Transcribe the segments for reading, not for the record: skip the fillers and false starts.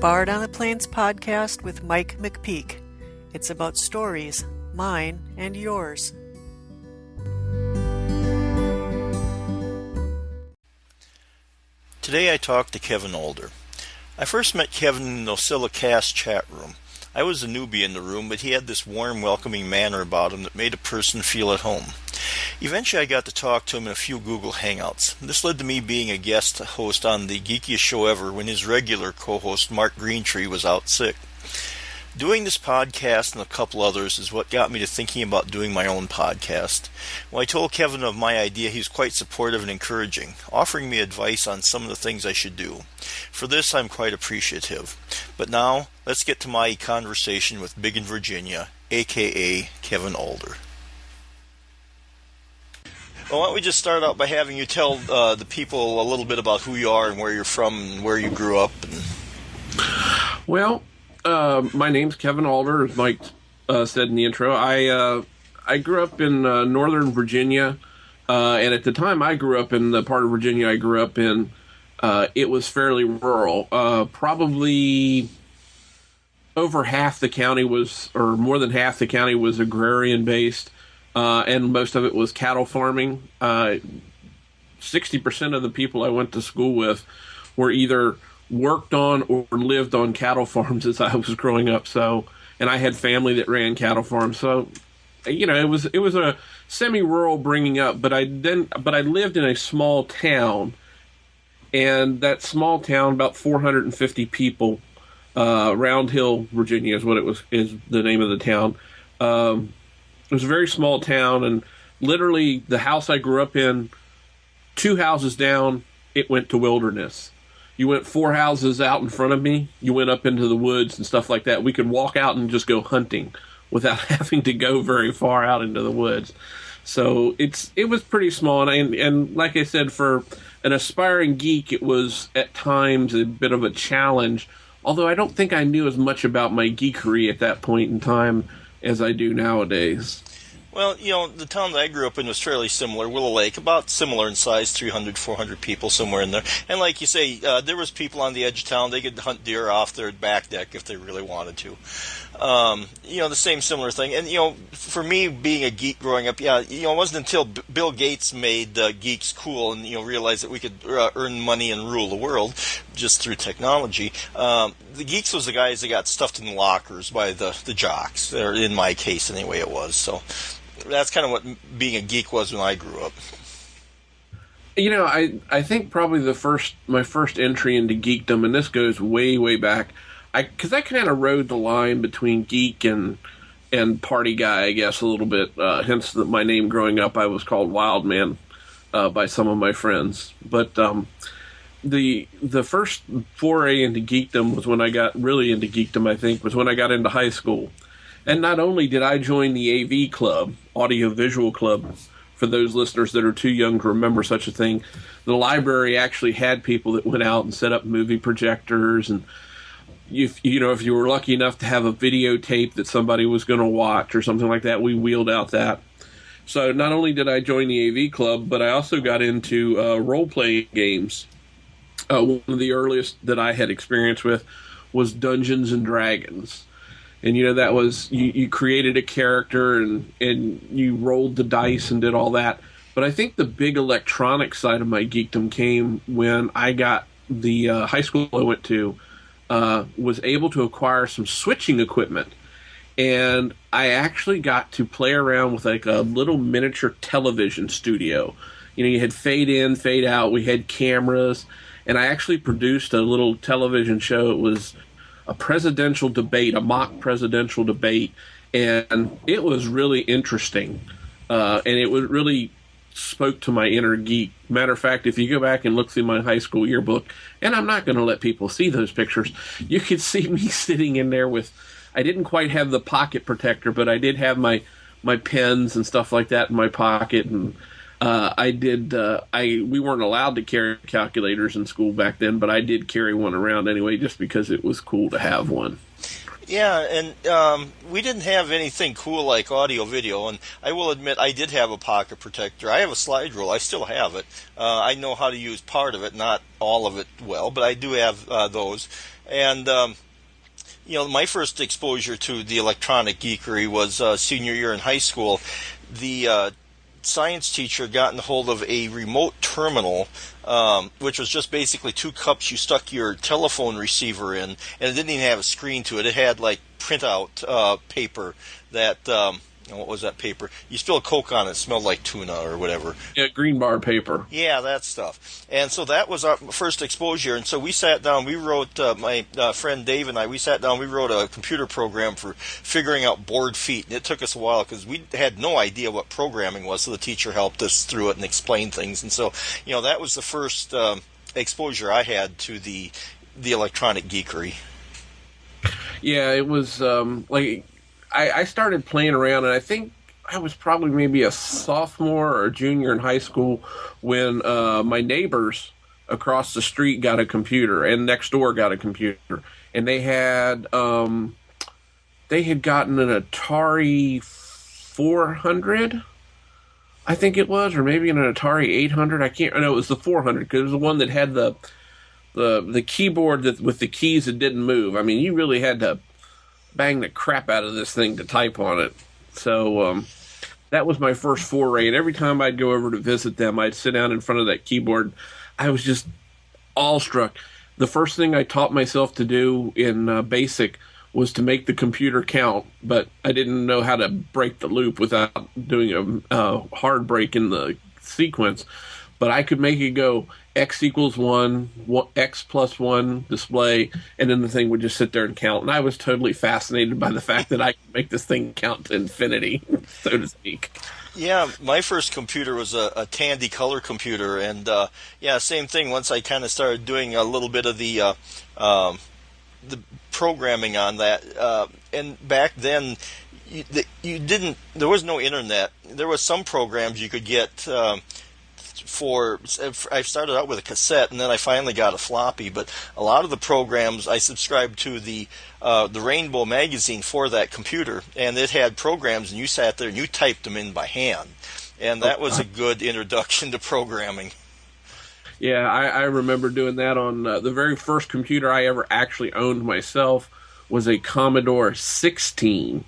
Bard on the Plains podcast with Mike McPeak. It's about stories, mine and yours. Today I talked to Kevin Allder. I first met Kevin in the Oscillocast chat room. I was a newbie in the room, but he had this warm, welcoming manner about him that made a person feel at home. Eventually I got to talk to him in a few Google Hangouts. This led to me being a guest host on the geekiest show ever when his regular co-host Mark Greentree was out sick. Doing this podcast and a couple others is what got me to thinking about doing my own podcast. When I told Kevin of my idea, he was quite supportive and encouraging, offering me advice on some of the things I should do. For this, I'm quite appreciative. But now, let's get to my conversation with Big in Virginia, a.k.a. Kevin Allder. Well, why don't we just start out by having you tell the people a little bit about who you are and where you're from and where you grew up. Well, my name's Kevin Allder, as Mike said in the intro. I grew up in Northern Virginia, and at the time I grew up in the part of Virginia I grew up in, it was fairly rural. Probably over half the county was, or more than half the county was agrarian-based, and most of it was cattle farming. 60% of the people I went to school with were either worked on or lived on cattle farms as I was growing up. So, and I had family that ran cattle farms. So, you know, it was a semi-rural bringing up. But I lived in a small town, and that small town, about 450 people, Round Hill, Virginia is the name of the town. It was a very small town, and literally the house I grew up in, 2 houses down, it went to wilderness. You went 4 houses out in front of me, you went up into the woods and stuff like that. We could walk out and just go hunting without having to go very far out into the woods. So it was pretty small, and like I said, for an aspiring geek, it was at times a bit of a challenge, although I don't think I knew as much about my geekery at that point in time as I do nowadays. Well, you know, the town that I grew up in was fairly similar, Willow Lake, about similar in size, 300, 400 people, somewhere in there. And like you say, there was people on the edge of town. They could hunt deer off their back deck if they really wanted to. You know, the same similar thing. And, you know, for me, being a geek growing up, yeah, you know, it wasn't until Bill Gates made geeks cool and, you know, realized that we could earn money and rule the world just through technology. The geeks was the guys that got stuffed in lockers by the jocks, or in my case anyway it was. So that's kind of what being a geek was when I grew up. You know, I think probably my first entry into geekdom, and this goes way, way back, because I kind of rode the line between geek and party guy, I guess, a little bit. Hence my name growing up, I was called Wild Man by some of my friends. But the first foray into geekdom was when I got really into geekdom, I think, was when I got into high school. And not only did I join the AV club, Audio-Visual Club, for those listeners that are too young to remember such a thing, the library actually had people that went out and set up movie projectors, and if you were lucky enough to have a videotape that somebody was going to watch or something like that, we wheeled out that. So not only did I join the AV club, but I also got into role-playing games. One of the earliest that I had experience with was Dungeons and Dragons. And, you know, that was, you created a character and you rolled the dice and did all that. But I think the big electronic side of my geekdom came when I got the high school I went to, was able to acquire some switching equipment. And I actually got to play around with like a little miniature television studio. You know, you had fade in, fade out, we had cameras, and I actually produced a little television show. It was a presidential debate, a mock presidential debate, and it was really interesting. And it really spoke to my inner geek. Matter of fact, if you go back and look through my high school yearbook, and I'm not going to let people see those pictures, you can see me sitting in there with, I didn't quite have the pocket protector, but I did have my pens and stuff like that in my pocket, and we weren't allowed to carry calculators in school back then, but I did carry one around anyway, just because it was cool to have one. Yeah, and we didn't have anything cool like audio-video, and I will admit I did have a pocket protector. I have a slide rule. I still have it. I know how to use part of it, not all of it well, but I do have those. And my first exposure to the electronic geekery was senior year in high school. The science teacher gotten hold of a remote terminal, which was just basically two cups you stuck your telephone receiver in, and it didn't even have a screen to it. It had like printout paper that, what was that paper? You spilled Coke on it, it smelled like tuna or whatever. Yeah, green bar paper. Yeah, that stuff. And so that was our first exposure. And so we sat down, we wrote, my friend Dave and I, we sat down, we wrote a computer program for figuring out board feet. And it took us a while because we had no idea what programming was, so the teacher helped us through it and explained things. And so, that was the first exposure I had to the electronic geekery. Yeah, it was I started playing around, and I think I was probably maybe a sophomore or junior in high school when my neighbors across the street got a computer, and next door got a computer, and they had gotten an Atari 400, I think it was, or maybe an Atari 800. I can't. No, it was the 400 because it was the one that had the keyboard with the keys that didn't move. I mean, you really had to bang the crap out of this thing to type on it. So that was my first foray, and every time I'd go over to visit them, I'd sit down in front of that keyboard. I was just awestruck. The first thing I taught myself to do in BASIC was to make the computer count, but I didn't know how to break the loop without doing a hard break in the sequence. But I could make it go X equals 1, X plus 1 display, and then the thing would just sit there and count. And I was totally fascinated by the fact that I could make this thing count to infinity, so to speak. Yeah, my first computer was a Tandy color computer, and same thing. Once I kind of started doing a little bit of the programming on that, and back then there was no internet. There was some programs you could get. I started out with a cassette, and then I finally got a floppy. But a lot of the programs I subscribed to the Rainbow magazine for that computer, and it had programs, and you sat there and you typed them in by hand, and that was a good introduction to programming. Yeah, I remember doing that on the very first computer I ever actually owned myself was a Commodore 16.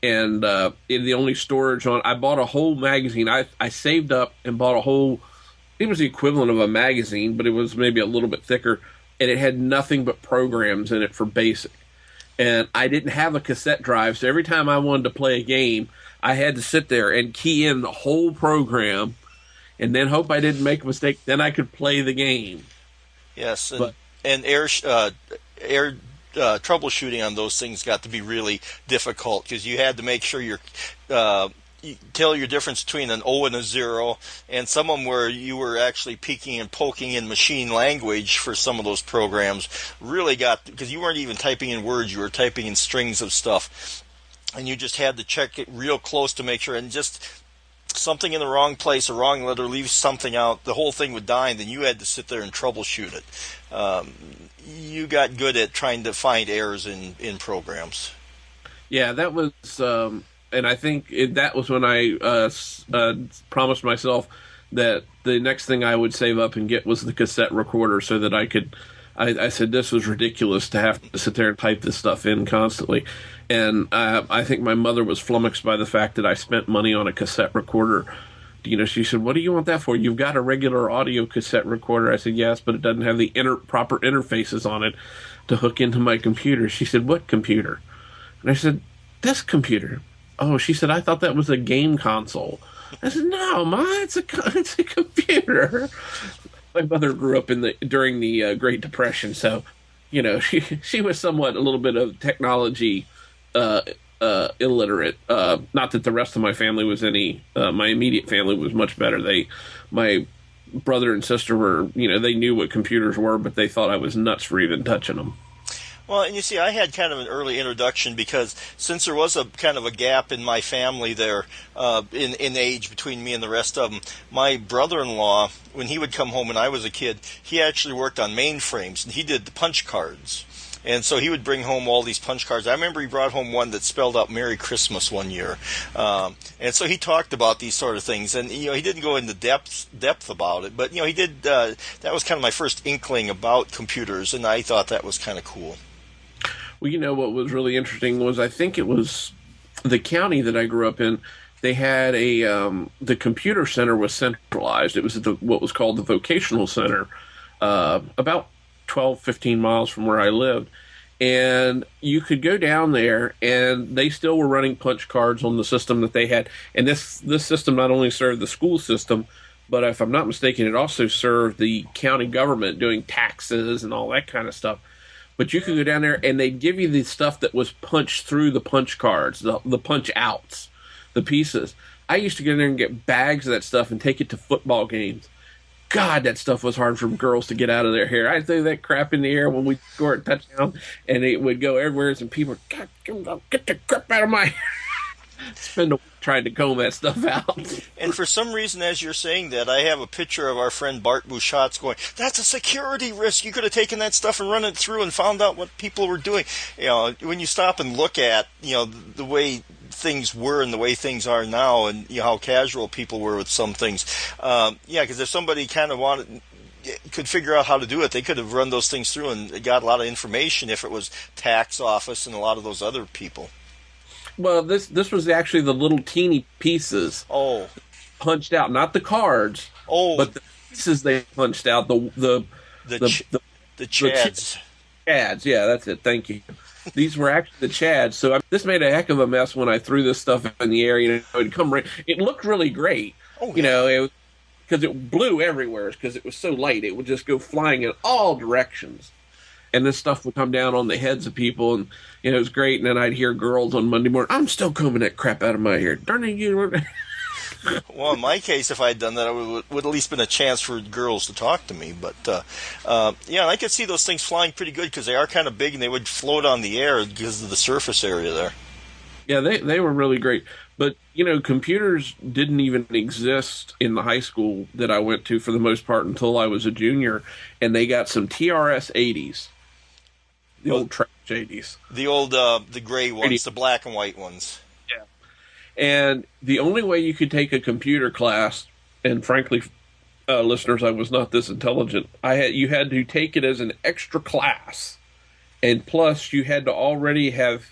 And in the only storage on, I bought a whole magazine. I saved up and bought a whole, it was the equivalent of a magazine, but it was maybe a little bit thicker, and it had nothing but programs in it for BASIC. And I didn't have a cassette drive, so every time I wanted to play a game, I had to sit there and key in the whole program, and then hope I didn't make a mistake. Then I could play the game. Yes, and air troubleshooting on those things got to be really difficult because you had to make sure you tell your difference between an O and a 0, and some of them where you were actually peeking and poking in machine language for some of those programs really got, because you weren't even typing in words, you were typing in strings of stuff, and you just had to check it real close to make sure, and just something in the wrong place, a wrong letter leaves something out, the whole thing would die, and then you had to sit there and troubleshoot it. You got good at trying to find errors in programs. Yeah, that was, and I think that was when I promised myself that the next thing I would save up and get was the cassette recorder so that I could, I said this was ridiculous to have to sit there and type this stuff in constantly. And I think my mother was flummoxed by the fact that I spent money on a cassette recorder. She said, "What do you want that for? You've got a regular audio cassette recorder." I said, "Yes, but it doesn't have the proper interfaces on it to hook into my computer." She said, "What computer?" And I said, "This computer." Oh, she said, "I thought that was a game console." I said, "No, Ma, it's a computer." My mother grew up during the Great Depression, so she was somewhat a little bit of technology illiterate. Not that the rest of my family was any. My immediate family was much better. My brother and sister were, they knew what computers were, but they thought I was nuts for even touching them. Well, and you see, I had kind of an early introduction because since there was a kind of a gap in my family there in age between me and the rest of them, my brother-in-law, when he would come home when I was a kid, he actually worked on mainframes, and he did the punch cards. And so he would bring home all these punch cards. I remember he brought home one that spelled out Merry Christmas one year. And so he talked about these sort of things. And, he didn't go into depth about it. But, he did. That was kind of my first inkling about computers, and I thought that was kind of cool. Well, what was really interesting was I think it was the county that I grew up in. They had the computer center was centralized. It was what was called the vocational center, about 12, 15 miles from where I lived. And you could go down there, and they still were running punch cards on the system that they had. And this system not only served the school system, but if I'm not mistaken, it also served the county government doing taxes and all that kind of stuff. But you could go down there, and they'd give you the stuff that was punched through the punch cards, the punch outs, the pieces. I used to go in there and get bags of that stuff and take it to football games. God, that stuff was hard for girls to get out of their hair. I'd throw that crap in the air when we scored a touchdown, and it would go everywhere, and people, God, get the crap out of my hair. Spend a week trying to comb that stuff out. And for some reason, as you're saying that, I have a picture of our friend Bart Bouchat's going, that's a security risk. You could have taken that stuff and run it through and found out what people were doing. When you stop and look at, the way things were and the way things are now, and how casual people were with some things. Because if somebody kind of could figure out how to do it, they could have run those things through and got a lot of information if it was tax office and a lot of those other people. Well, this was actually the little teeny pieces. Oh, punched out, not the cards. Oh, but the pieces they punched out. The chads. Chads, yeah, that's it. Thank you. These were actually the chads. So this made a heck of a mess when I threw this stuff in the air. It'd come right. It looked really great. Oh, yeah. Because it blew everywhere. Because it was so light, it would just go flying in all directions. And this stuff would come down on the heads of people, and it was great. And then I'd hear girls on Monday morning, "I'm still combing that crap out of my hair. Darn it, you!" Well, in my case, if I had done that, it would at least been a chance for girls to talk to me. But I could see those things flying pretty good because they are kind of big and they would float on the air because of the surface area there. Yeah, they were really great. But computers didn't even exist in the high school that I went to for the most part until I was a junior, and they got some TRS 80s. The old trash 80s. The old, the gray ones, 80s. The black and white ones. Yeah. And the only way you could take a computer class, and frankly, listeners, I was not this intelligent, you had to take it as an extra class. And plus, you had to already have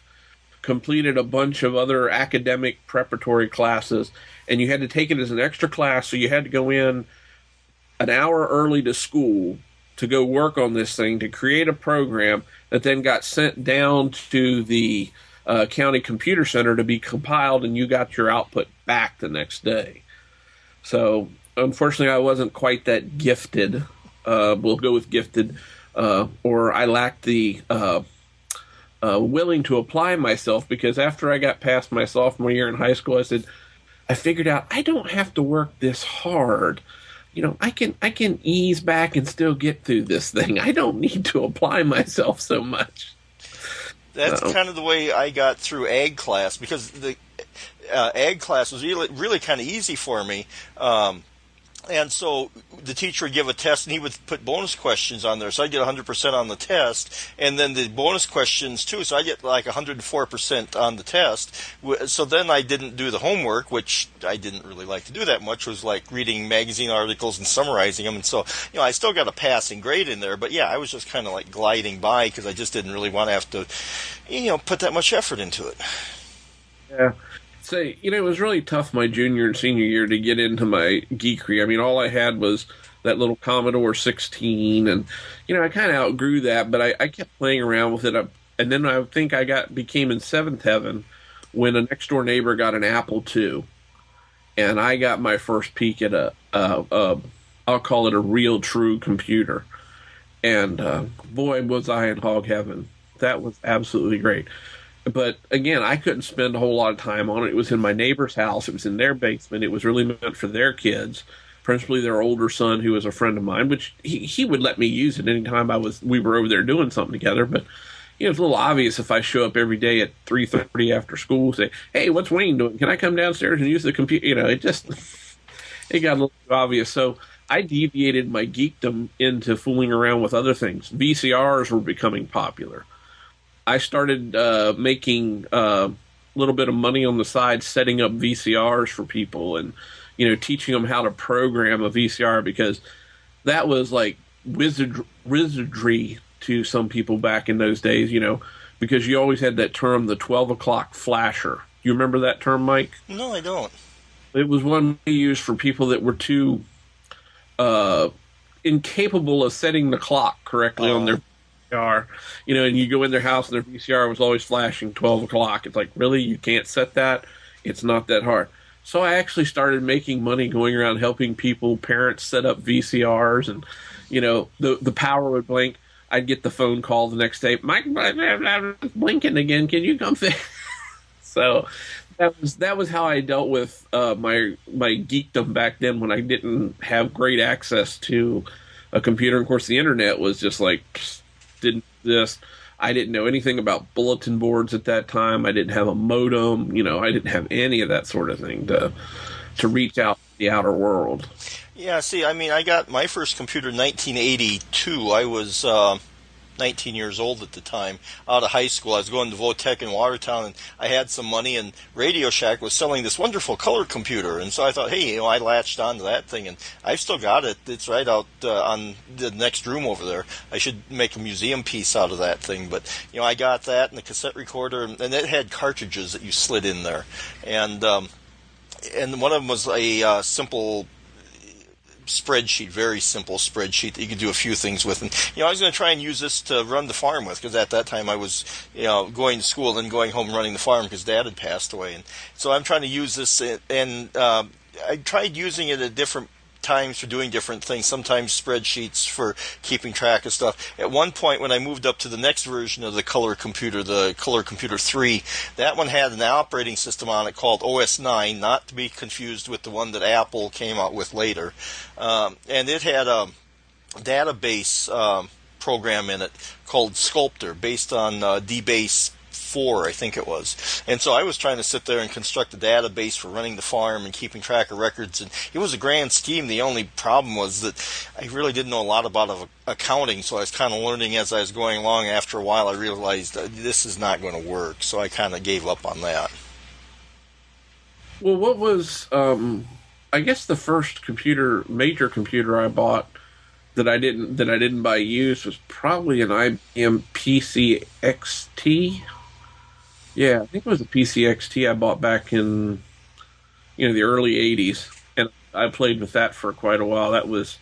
completed a bunch of other academic preparatory classes, and you had to take it as an extra class, so you had to go in an hour early to school to go work on this thing, to create a program that then got sent down to the county computer center to be compiled, and you got your output back the next day. So, unfortunately, I wasn't quite that gifted. We'll go with gifted. Or I lacked the willing to apply myself, because after I got past my sophomore year in high school, I figured out I don't have to work this hard. I can ease back and still get through this thing. I don't need to apply myself so much. That's kind of the way I got through ag class, because the ag class was really kind of easy for me. And so the teacher would give a test, and he would put bonus questions on there. So I get 100% on the test, and then the bonus questions too. So I get like 104% on the test. So then I didn't do the homework, which I didn't really like to do that much. Was like reading magazine articles and summarizing them. And so I still got a passing grade in there. But yeah, I was just kind of like gliding by because I just didn't really want to have to, put that much effort into it. Yeah. It was really tough my junior and senior year to get into my geekery. I mean, all I had was that little Commodore 16, and, I kind of outgrew that, but I kept playing around with it. And then I think I became in seventh heaven when a next-door neighbor got an Apple II, and I got my first peek at I'll call it a real, true computer. And, boy, was I in hog heaven. That was absolutely great. But, again, I couldn't spend a whole lot of time on it. It was in my neighbor's house. It was in their basement. It was really meant for their kids, principally their older son, who was a friend of mine, which he would let me use it anytime we were over there doing something together. But, it's a little obvious if I show up every day at 3:30 after school, say, "Hey, what's Wayne doing? Can I come downstairs and use the computer?" It got a little obvious. So I deviated my geekdom into fooling around with other things. VCRs were becoming popular. I started making a little bit of money on the side, setting up VCRs for people, and teaching them how to program a VCR, because that was like wizardry to some people back in those days. Because you always had that term, the 12 o'clock flasher. You remember that term, Mike? No, I don't. It was one we used for people that were too incapable of setting the clock correctly on their VCR. And you go in their house and their VCR was always flashing 12 o'clock. It's like, really? You can't set that? It's not that hard. So I actually started making money going around helping people, parents set up VCRs, and, the power would blink. I'd get the phone call the next day. Mike, blinking again. Can you come fix? So that was how I dealt with my geekdom back then, when I didn't have great access to a computer. Of course, the internet was just like, didn't exist. I didn't know anything about bulletin boards at that time. I didn't have a modem. I didn't have any of that sort of thing to reach out to the outer world. Yeah, see, I got my first computer in 1982. I was 19 years old at the time, out of high school. I was going to Votech in Watertown, and I had some money, and Radio Shack was selling this wonderful color computer. And so I thought, hey, I latched onto that thing, and I've still got it. It's right out on the next room over there. I should make a museum piece out of that thing. But, I got that and the cassette recorder, and it had cartridges that you slid in there. And one of them was a simple spreadsheet, very simple spreadsheet that you could do a few things with. And I was going to try and use this to run the farm with, because at that time I was going to school and then going home and running the farm because Dad had passed away. And so I'm trying to use this, and I tried using it at different times for doing different things, sometimes spreadsheets for keeping track of stuff. At one point, when I moved up to the next version of the Color Computer 3, that one had an operating system on it called OS 9, not to be confused with the one that Apple came out with later. And it had a database program in it called Sculptor, based on DBase 4, I think it was. And so I was trying to sit there and construct a database for running the farm and keeping track of records. And it was a grand scheme. The only problem was that I really didn't know a lot about accounting, so I was kind of learning as I was going along. After a while, I realized this is not going to work, so I kind of gave up on that. Well, what was, I guess the first major computer I bought that I didn't buy used was probably an IBM PC XT. Yeah, I think it was a PC XT I bought back in, the early 80s, and I played with that for quite a while. That was,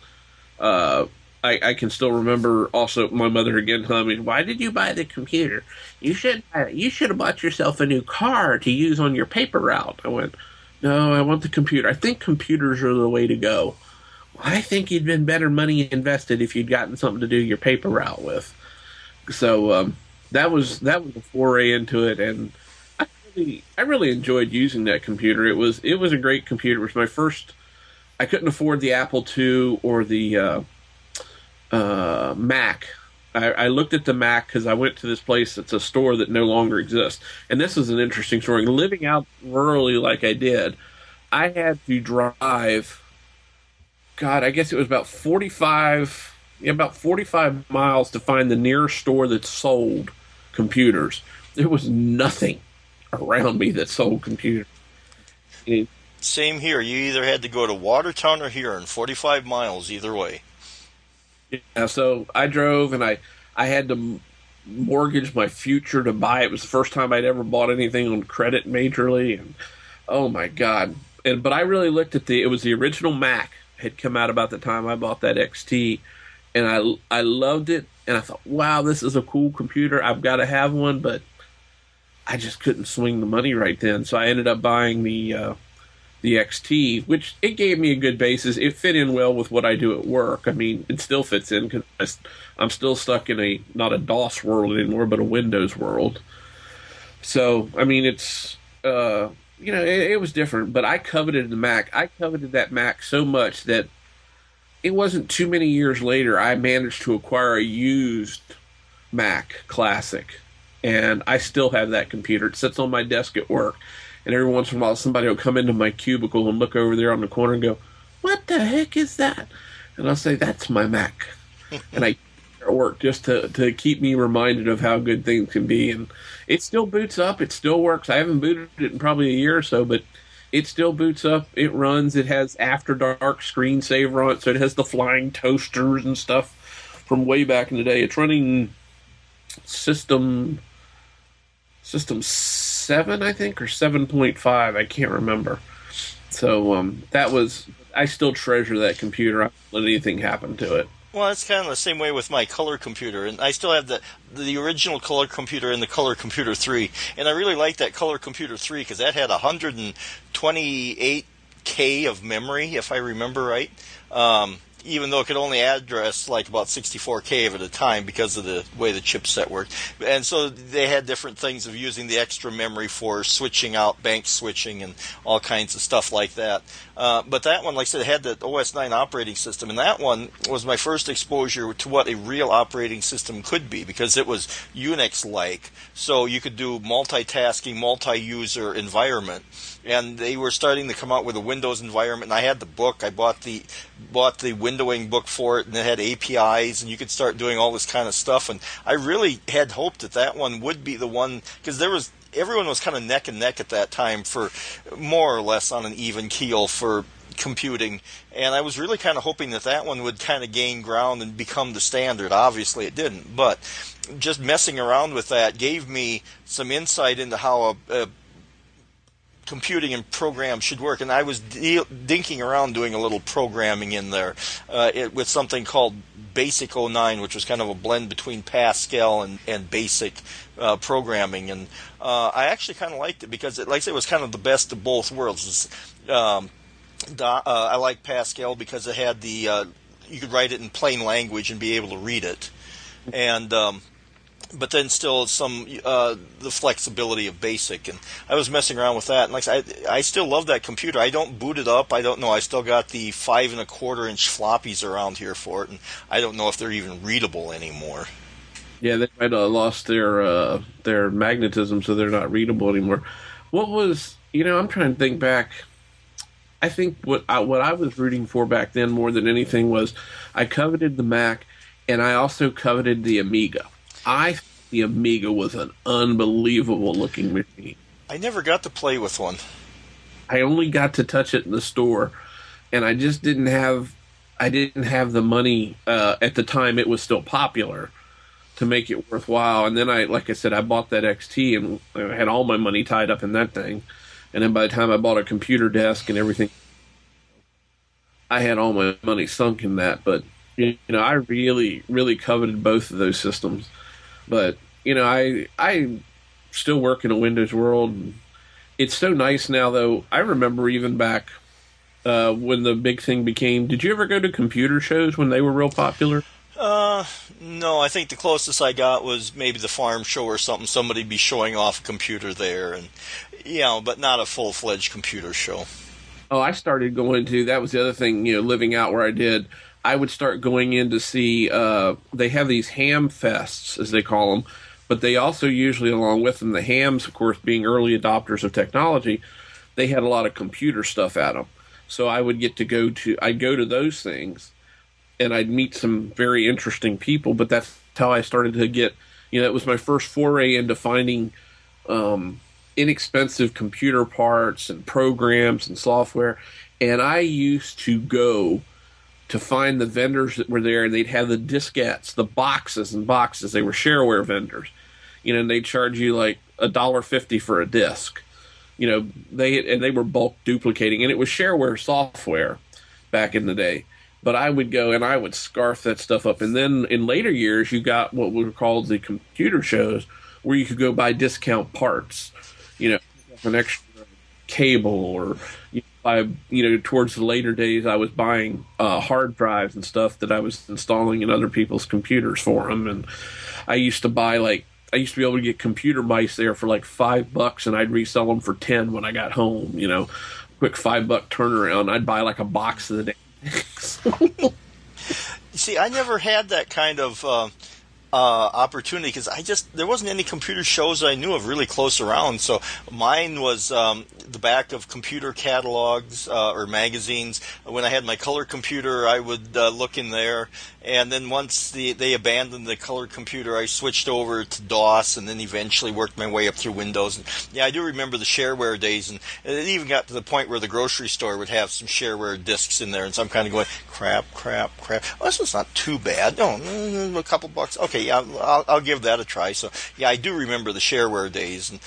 I can still remember also my mother again telling me, "Why did you buy the computer? You should have bought yourself a new car to use on your paper route." I went, "No, I want the computer. I think computers are the way to go." "I think you'd been better money invested if you'd gotten something to do your paper route with." So, that was a foray into it, and I really enjoyed using that computer. It was a great computer. It was my first. I couldn't afford the Apple II or the Mac. I looked at the Mac because I went to this place that's a store that no longer exists. And this is an interesting story. Living out rurally like I did, I had to drive. God, I guess it was about 45 miles to find the nearest store that sold computers. There was nothing around me that sold computers. Same here. You either had to go to Watertown or Huron, 45 miles either way. Yeah, so I drove, and I had to mortgage my future to buy it. It was the first time I'd ever bought anything on credit majorly, and oh my God. But I really looked at it was the original Mac had come out about the time I bought that XT, and I loved it, and I thought, wow, this is a cool computer. I've got to have one, but I just couldn't swing the money right then. So I ended up buying the XT, which it gave me a good basis. It fit in well with what I do at work. I mean, it still fits in because I'm still stuck in not a DOS world anymore, but a Windows world. So, I mean, it's, it was different, but I coveted the Mac. I coveted that Mac so much that it wasn't too many years later I managed to acquire a used Mac Classic, and I still have that computer. It sits on my desk at work, and every once in a while somebody will come into my cubicle and look over there on the corner and go, "What the heck is that?" And I'll say, "That's my Mac." And I at work just to keep me reminded of how good things can be. And it still boots up. It still works. I haven't booted it in probably a year or so, but it still boots up. It runs. It has After Dark screensaver on it, so it has the flying toasters and stuff from way back in the day. It's running System 7, I think, or 7.5. I can't remember. So I still treasure that computer. I don't let anything happen to it. Well, it's kind of the same way with my color computer, and I still have the original color computer and the color computer 3, and I really like that color computer 3 because that had 128K of memory, if I remember right. Even though it could only address like about 64K of it at a time because of the way the chipset worked. And so they had different things of using the extra memory for switching out, bank switching, and all kinds of stuff like that. But that one, like I said, had the OS 9 operating system, and that one was my first exposure to what a real operating system could be because it was Unix-like. So you could do multitasking, multi-user environment. And they were starting to come out with a Windows environment, and I had the book. I bought the windowing book for it, and it had APIs, and you could start doing all this kind of stuff. And I really had hoped that one would be the one, because everyone was kind of neck and neck at that time for more or less on an even keel for computing, and I was really kind of hoping that one would kind of gain ground and become the standard. Obviously it didn't, but just messing around with that gave me some insight into how a computing and program should work, and I was dinking around doing a little programming in there with something called Basic 09, which was kind of a blend between Pascal and Basic programming, and I actually kind of liked it because, like I said, it was kind of the best of both worlds. I like Pascal because it had you could write it in plain language and be able to read it, and but then still some the flexibility of Basic, and I was messing around with that. And like I still love that computer. I don't boot it up. I don't know. I still got the 5.25-inch floppies around here for it, and I don't know if they're even readable anymore. Yeah, they might have lost their magnetism, so they're not readable anymore. What was I'm trying to think back. I think what I was rooting for back then more than anything was I coveted the Mac, and I also coveted the Amiga. The Amiga was an unbelievable looking machine. I never got to play with one. I only got to touch it in the store, and I just didn't have the money at the time. It was still popular to make it worthwhile. And then like I said, I bought that XT and I had all my money tied up in that thing. And then by the time I bought a computer desk and everything, I had all my money sunk in that. But I really, really coveted both of those systems. But I still work in a Windows world. It's so nice now, though. I remember even back when the big thing became. Did you ever go to computer shows when they were real popular? No. I think the closest I got was maybe the farm show or something. Somebody be showing off a computer there, and but not a full-fledged computer show. Oh, I started going to. That was the other thing. Living out where I did. I would start going in to see, they have these ham fests, as they call them, but they also usually, along with them, the hams, of course, being early adopters of technology, they had a lot of computer stuff at them. So I would I'd go to those things, and I'd meet some very interesting people, but that's how I started to get, it was my first foray into finding inexpensive computer parts and programs and software, and I used to go to find the vendors that were there, and they'd have the diskettes, the boxes and boxes. They were shareware vendors, and they'd charge you like $1.50 for a disc. They were bulk duplicating, and it was shareware software back in the day. But I would go and I would scarf that stuff up. And then in later years, you got what were called the computer shows, where you could go buy discount parts, an extra cable or. Towards the later days, I was buying hard drives and stuff that I was installing in other people's computers for them. And I used to be able to get computer mice there for like $5, and I'd resell them for 10 when I got home. Quick $5 turnaround. I'd buy like a box of the day. See, I never had that kind of opportunity because there wasn't any computer shows I knew of really close around. So mine was the back of computer catalogs or magazines. When I had my color computer, I would look in there, And then once they abandoned the color computer, I switched over to DOS, and then eventually worked my way up through Windows. And, yeah, I do remember the shareware days, and it even got to the point where the grocery store would have some shareware discs in there, and so I'm kind of going, crap. Oh, this was not too bad. No, a couple bucks. Okay, yeah, I'll give that a try. So, yeah, I do remember the shareware days. And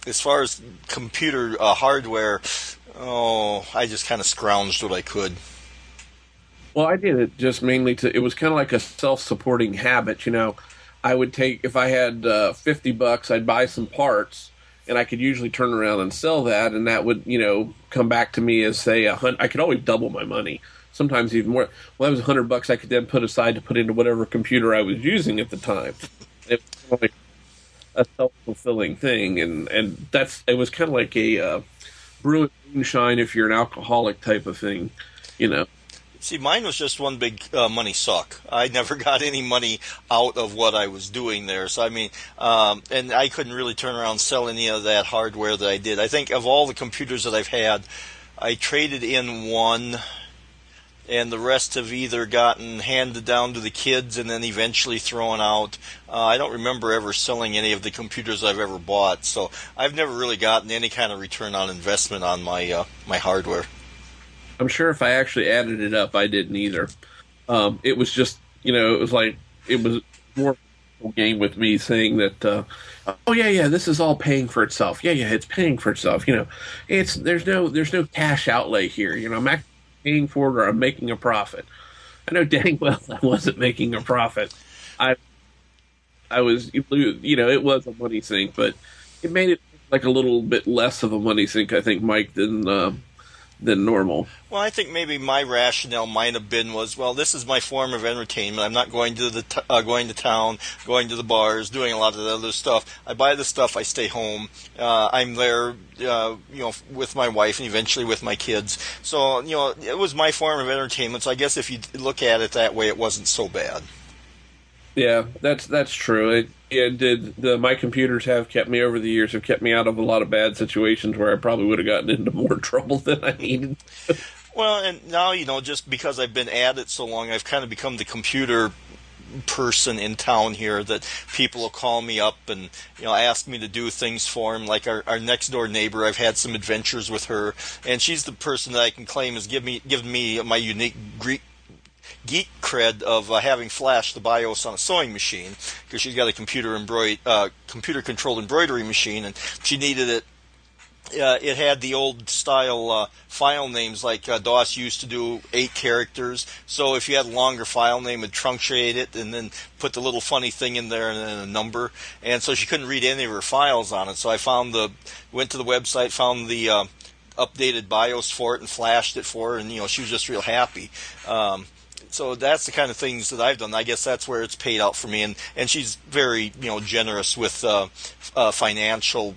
as far as computer hardware, I just kind of scrounged what I could. Well, I did it just mainly it was kind of like a self-supporting habit, I would take, if I had $50, I'd buy some parts, and I could usually turn around and sell that, and that would, come back to me as, say, I could always double my money, sometimes even more. Well, that was $100 I could then put aside to put into whatever computer I was using at the time. It was like a self-fulfilling thing, and it was kind of like a brewing moonshine if you're an alcoholic type of thing, See, mine was just one big money suck. I never got any money out of what I was doing there. So, I mean, and I couldn't really turn around and sell any of that hardware that I did. I think of all the computers that I've had, I traded in one, and the rest have either gotten handed down to the kids and then eventually thrown out. I don't remember ever selling any of the computers I've ever bought. So I've never really gotten any kind of return on investment on my my hardware. I'm sure if I actually added it up, I didn't either. It was just, it was more a game with me saying that, this is all paying for itself. Yeah, it's paying for itself. There's no cash outlay here. I'm actually paying for it, or I'm making a profit. I know dang well I wasn't making a profit. I was, it was a money sink, but it made it like a little bit less of a money sink, I think, Mike, than normal. Well, I think maybe my rationale might have been this is my form of entertainment. I'm not going to going to town, going to the bars, doing a lot of the other stuff. I buy the stuff, I stay home. I'm there, with my wife and eventually with my kids. So, it was my form of entertainment. So I guess if you look at it that way, it wasn't so bad. Yeah, that's true. My computers have kept me over the years, have kept me out of a lot of bad situations where I probably would have gotten into more trouble than I needed. Well, and now, just because I've been at it so long, I've kind of become the computer person in town here that people will call me up and, ask me to do things for them. Like our next door neighbor, I've had some adventures with her, and she's the person that I can claim has given me my unique geek cred of having flashed the BIOS on a sewing machine, because she's got a computer controlled embroidery machine, and she needed it. It had the old style file names like DOS used to do, 8 characters. So if you had a longer file name, it'd truncate it and then put the little funny thing in there and then a number. And so she couldn't read any of her files on it. So I went to the website, found the updated BIOS for it and flashed it for her, and she was just real happy. So that's the kind of things that I've done. I guess that's where it's paid out for me, and she's very generous with financial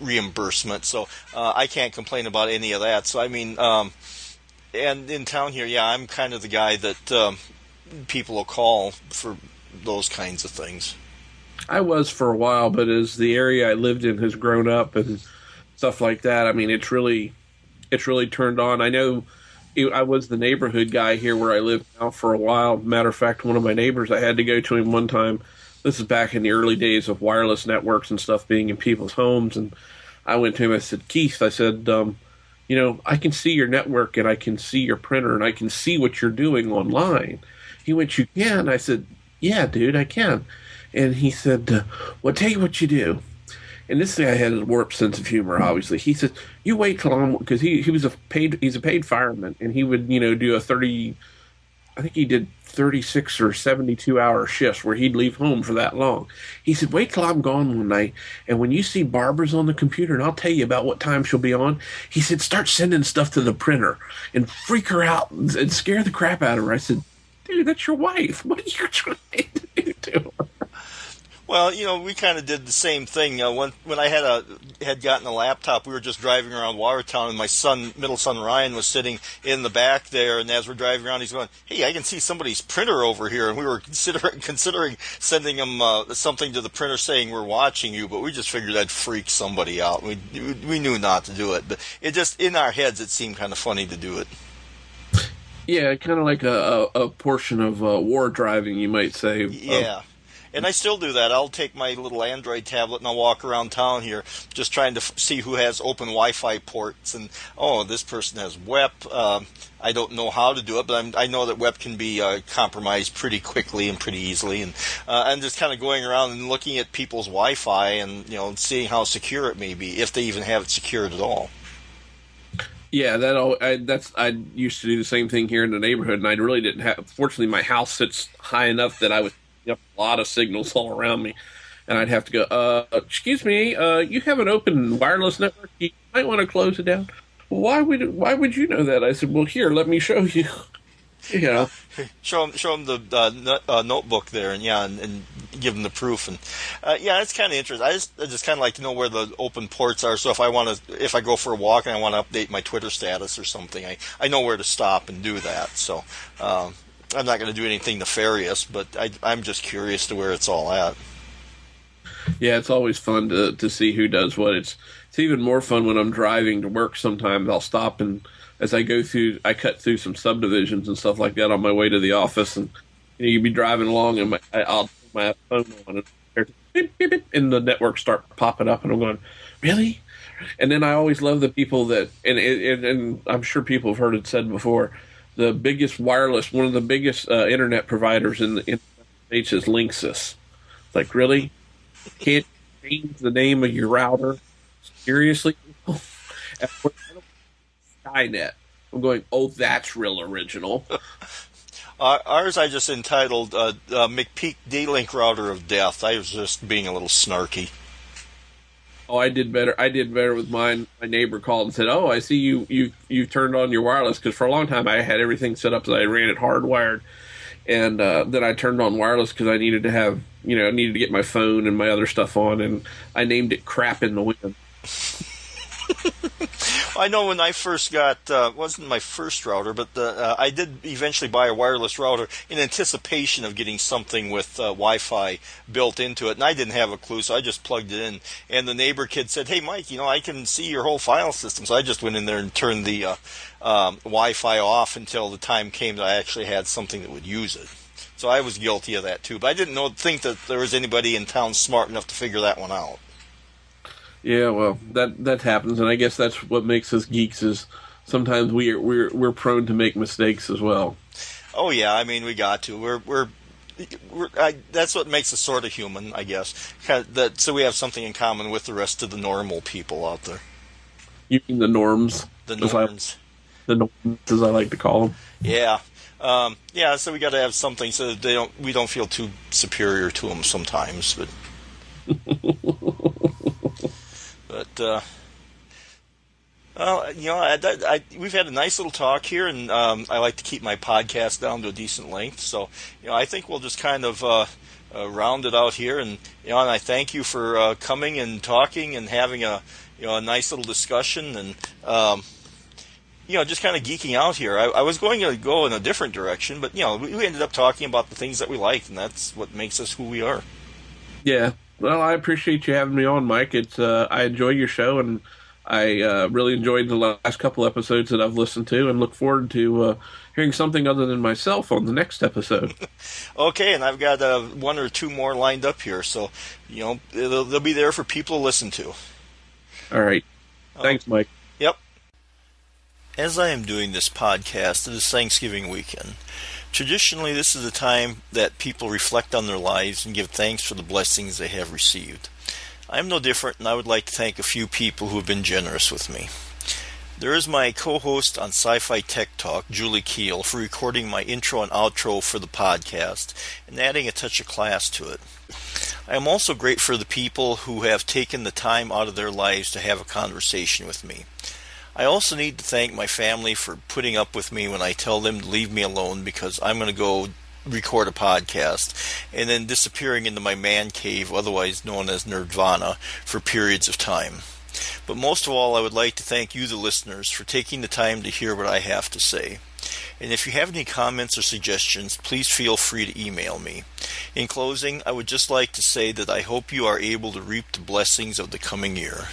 reimbursement. So I can't complain about any of that. So I mean, and in town here, I'm kind of the guy that people will call for those kinds of things. I was for a while, but as the area I lived in has grown up and stuff like that, I mean, it's really turned on. I know. I was the neighborhood guy here where I live now for a while. Matter of fact, one of my neighbors, I had to go to him one time. This is back in the early days of wireless networks and stuff being in people's homes. And I went to him, I said, Keith, I said, I can see your network and I can see your printer and I can see what you're doing online. He went, you can? I said, yeah, dude, I can. And he said, well, tell you what you do. And this guy had a warped sense of humor, obviously. He said, you wait till I'm, because he's a paid fireman, and he would, do I think he did 36 or 72 hour shifts where he'd leave home for that long. He said, wait till I'm gone one night, and when you see Barbara's on the computer, and I'll tell you about what time she'll be on, he said, start sending stuff to the printer and freak her out and scare the crap out of her. I said, dude, that's your wife. What are you trying to do to her? Well, we kind of did the same thing. When I had gotten a laptop, we were just driving around Watertown, and my middle son Ryan was sitting in the back there. And as we're driving around, he's going, "Hey, I can see somebody's printer over here." And we were considering sending him something to the printer saying we're watching you, but we just figured that'd freak somebody out. We knew not to do it, but it just in our heads it seemed kind of funny to do it. Yeah, kind of like a portion of war driving, you might say. Yeah. And I still do that. I'll take my little Android tablet and I'll walk around town here just trying to see who has open Wi-Fi ports. And, this person has WEP. I don't know how to do it, but I know that WEP can be compromised pretty quickly and pretty easily. And I'm just kind of going around and looking at people's Wi-Fi and, seeing how secure it may be, if they even have it secured at all. Yeah, I used to do the same thing here in the neighborhood, and I really didn't have. Fortunately, my house sits high enough that I was a lot of signals all around me, and I'd have to go. Excuse me, you have an open wireless network. You might want to close it down. Why would you know that? I said, well, here, let me show you. Show them the notebook there, and give them the proof, and it's kind of interesting. I just kind of like to know where the open ports are. So if I go for a walk and I want to update my Twitter status or something, I know where to stop and do that. So I'm not going to do anything nefarious, but I'm just curious to where it's all at. Yeah, it's always fun to see who does what. It's even more fun when I'm driving to work. Sometimes I'll stop and as I go through, I cut through some subdivisions and stuff like that on my way to the office, and you'd be driving along, and I'll put my phone on, and beep, beep, beep, and the networks start popping up, and I'm going, really? And then I always love the people that, and I'm sure people have heard it said before, the biggest wireless, one of the biggest internet providers in the United States is Linksys. Like, really? Can't change the name of your router? Seriously? Skynet. I'm going, oh, that's real original. Ours I just entitled McPeak D-Link Router of Death. I was just being a little snarky. Oh, I did better. I did better with mine. My neighbor called and said, "Oh, I see you turned on your wireless," because for a long time I had everything set up so I ran it hardwired, and then I turned on wireless because I needed to have, I needed to get my phone and my other stuff on, and I named it "Crap in the Wind." I know when I first got, wasn't my first router, but I did eventually buy a wireless router in anticipation of getting something with Wi-Fi built into it, and I didn't have a clue, so I just plugged it in, and the neighbor kid said, "Hey, Mike, I can see your whole file system," so I just went in there and turned the Wi-Fi off until the time came that I actually had something that would use it. So I was guilty of that, too, but I didn't think that there was anybody in town smart enough to figure that one out. Yeah, well, that happens, and I guess that's what makes us geeks. Is sometimes we're prone to make mistakes as well. Oh yeah, I mean we got to. That's what makes us sort of human, I guess. So we have something in common with the rest of the normal people out there. You mean the norms? The norms. The norms, as I like to call them. Yeah, So we got to have something so that we don't feel too superior to them sometimes, but. But, we've had a nice little talk here, and I like to keep my podcast down to a decent length. So, I think we'll just kind of round it out here. And, and I thank you for coming and talking and having a nice little discussion and, just kind of geeking out here. I was going to go in a different direction, but, we ended up talking about the things that we liked, and that's what makes us who we are. Yeah. Well, I appreciate you having me on, Mike. I enjoy your show, and I really enjoyed the last couple episodes that I've listened to, and look forward to hearing something other than myself on the next episode. Okay, and I've got one or two more lined up here, so they'll be there for people to listen to. All right. Thanks, Mike. Yep. As I am doing this podcast, it is Thanksgiving weekend. Traditionally, this is the time that people reflect on their lives and give thanks for the blessings they have received. I am no different, and I would like to thank a few people who have been generous with me. There is my co-host on Sci-Fi Tech Talk, Julie Keel, for recording my intro and outro for the podcast and adding a touch of class to it. I am also grateful for the people who have taken the time out of their lives to have a conversation with me. I also need to thank my family for putting up with me when I tell them to leave me alone because I'm going to go record a podcast and then disappearing into my man cave, otherwise known as Nerdvana, for periods of time. But most of all, I would like to thank you, the listeners, for taking the time to hear what I have to say. And if you have any comments or suggestions, please feel free to email me. In closing, I would just like to say that I hope you are able to reap the blessings of the coming year.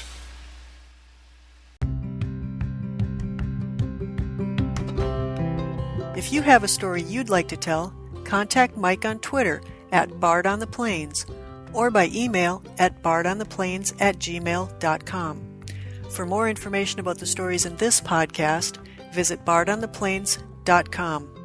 If you have a story you'd like to tell, contact Mike on Twitter at bardontheplains or by email at bardontheplains@gmail.com. For more information about the stories in this podcast, visit bardontheplains.com.